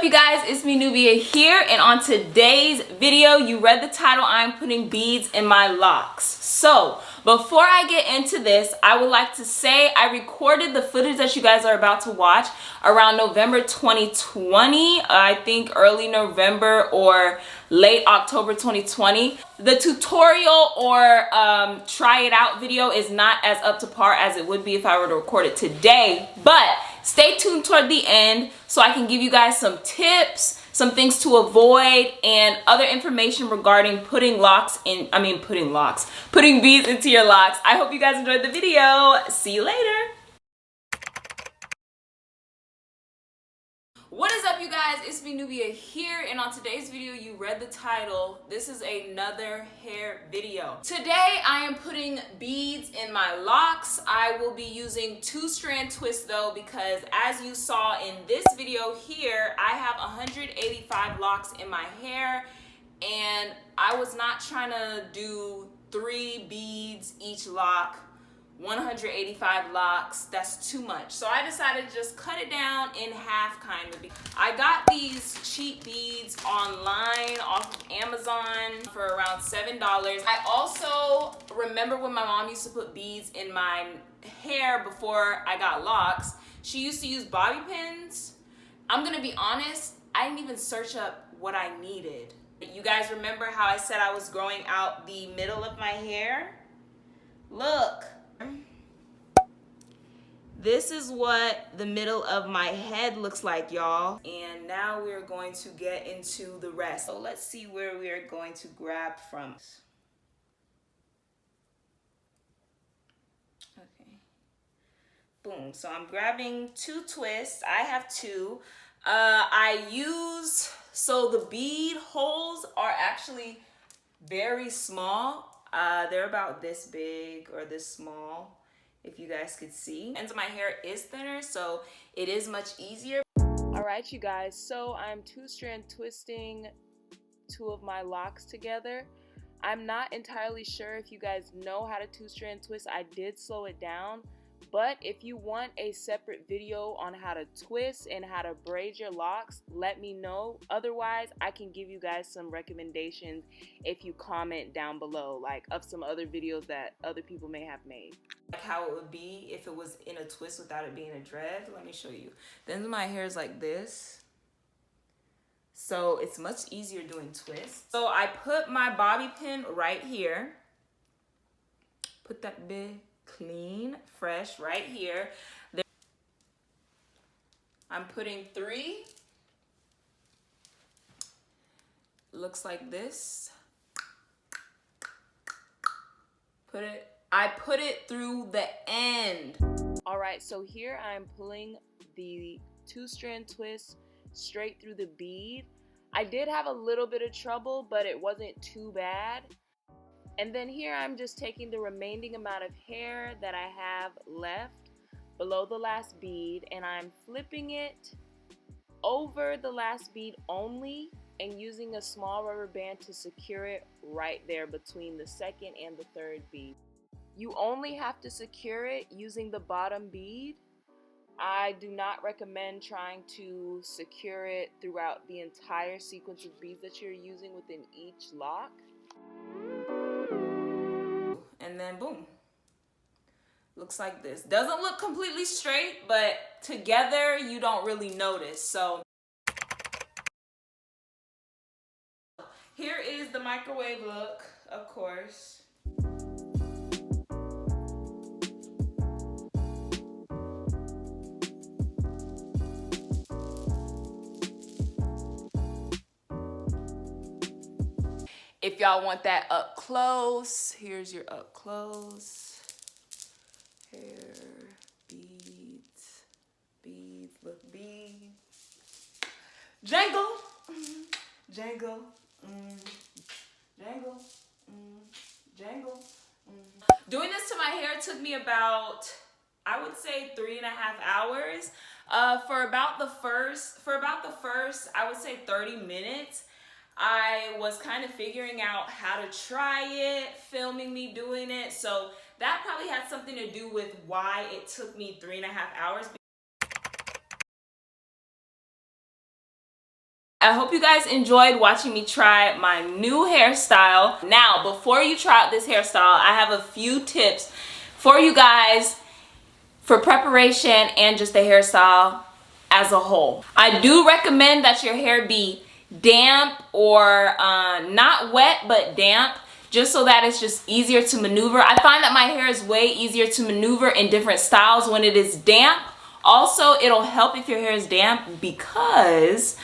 you guys? It's me, Nubia here, and on today's video, you read the title, I'm putting beads in my locks. So before I get into this, I would like to say I recorded the footage that you guys are about to watch around November 2020. I think early November or late October 2020. The tutorial or try it out video is not as up to par as it would be if I were to record it today, but stay tuned toward the end so I can give you guys some tips, some things to avoid, and other information regarding putting beads into your locks. I hope you guys enjoyed the video. See you later. What is up, you guys? It's me, Nubia here, and on today's video, you read the title. This is another hair video. Today, I am putting beads in my locks. I will be using 2-strand twists though, because as you saw in this video here, I have 185 locks in my hair, and I was not trying to do 3 beads each lock. 185 locks, that's too much. So I decided to just cut it down in half, kind of. I got these cheap beads online off of Amazon for around $7. I also remember when my mom used to put beads in my hair before I got locks. She used to use bobby pins. I'm gonna be honest, I didn't even search up what I needed. You guys remember how I said I was growing out the middle of my hair? Look. This is what the middle of my head looks like, y'all. And now we're going to get into the rest. So let's see where we are going to grab from. Okay. Boom. So I'm grabbing 2 twists. I have 2. So the bead holes are actually very small. They're about this big or this small, if you guys could see. Ends of my hair is thinner, so it is much easier. All right, you guys, so I'm 2-strand twisting 2 of my locks together. I'm not entirely sure if you guys know how to 2-strand twist. I did slow it down, but if you want a separate video on how to twist and how to braid your locks, let me know. Otherwise, I can give you guys some recommendations if you comment down below, like of some other videos that other people may have made. Like how it would be if it was in a twist without it being a dread. Let me show you. Then my hair is like this. So it's much easier doing twists. So I put my bobby pin right here. Put that big, clean, fresh right here. Then I'm putting 3. Looks like this. I put it through the end. All right, so here I'm pulling the 2-strand twist straight through the bead. I did have a little bit of trouble, but it wasn't too bad. And then here I'm just taking the remaining amount of hair that I have left below the last bead, and I'm flipping it over the last bead only and using a small rubber band to secure it right there between the 2nd and the 3rd bead. You only have to secure it using the bottom bead. I do not recommend trying to secure it throughout the entire sequence of beads that you're using within each lock. And then boom, looks like this. Doesn't look completely straight, but together you don't really notice. So here is the microwave look, of course. If y'all want that up close, here's your up close. Hair, beads, beads, look, beads. Jangle, jangle, jangle, jangle. Doing this to my hair took me about, I would say 3.5 hours. For about the first, I would say 30 minutes. I was kind of figuring out how to try it, filming me doing it. So that probably had something to do with why it took me 3.5 hours. I hope you guys enjoyed watching me try my new hairstyle. Now, before you try out this hairstyle, I have a few tips for you guys for preparation and just the hairstyle as a whole. I do recommend that your hair be damp or not wet but damp, just so that it's just easier to maneuver. I find that my hair is way easier to maneuver in different styles when it is damp. Also, it'll help if your hair is damp because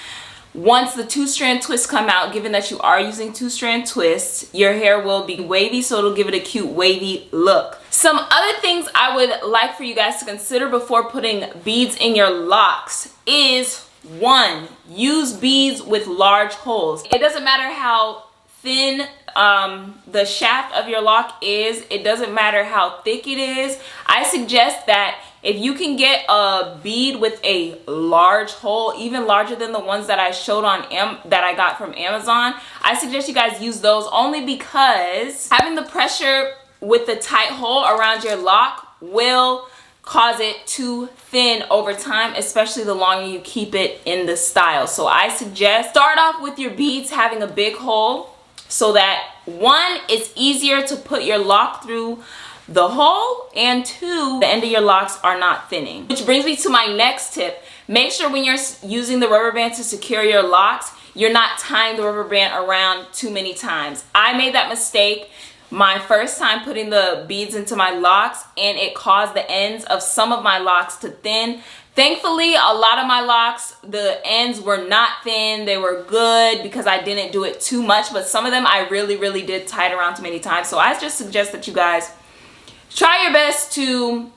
once the 2-strand twists come out, given that you are using 2-strand twists, your hair will be wavy, so it'll give it a cute wavy look. Some other things I would like for you guys to consider before putting beads in your locks is 1, use beads with large holes. It doesn't matter how thin the shaft of your lock is, it doesn't matter how thick it is. I suggest that if you can get a bead with a large hole, even larger than the ones that I showed on that I got from Amazon, I suggest you guys use those, only because having the pressure with the tight hole around your lock will cause it too thin over time, especially the longer you keep it in the style. So I suggest start off with your beads having a big hole, so that 1, it's easier to put your lock through the hole, and 2, the end of your locks are not thinning. Which brings me to my next tip. Make sure when you're using the rubber band to secure your locks, you're not tying the rubber band around too many times. I made that mistake my first time putting the beads into my locks, and it caused the ends of some of my locks to thin. Thankfully, a lot of my locks, the ends were not thin. They were good because I didn't do it too much, but some of them I really did tie it around too many times. So I just suggest that you guys try your best to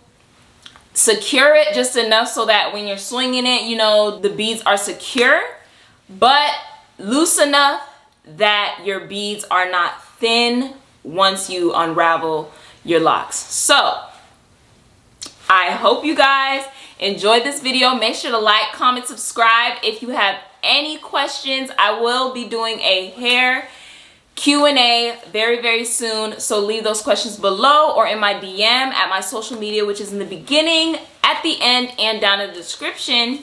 secure it just enough so that when you're swinging it, you know, the beads are secure, but loose enough that your beads are not thin once you unravel your locks. So I hope you guys enjoyed this video. Make sure to like, comment, subscribe. If you have any questions, I will be doing a hair Q&A very soon, so leave those questions below or in my DM at my social media, which is in the beginning, at the end, and down in the description.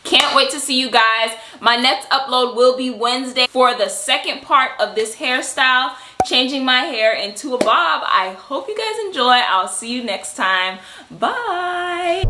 Can't wait to see you guys. My next upload will be Wednesday for the second part of this hairstyle, changing my hair into a bob. I hope you guys enjoy. I'll see you next time. Bye.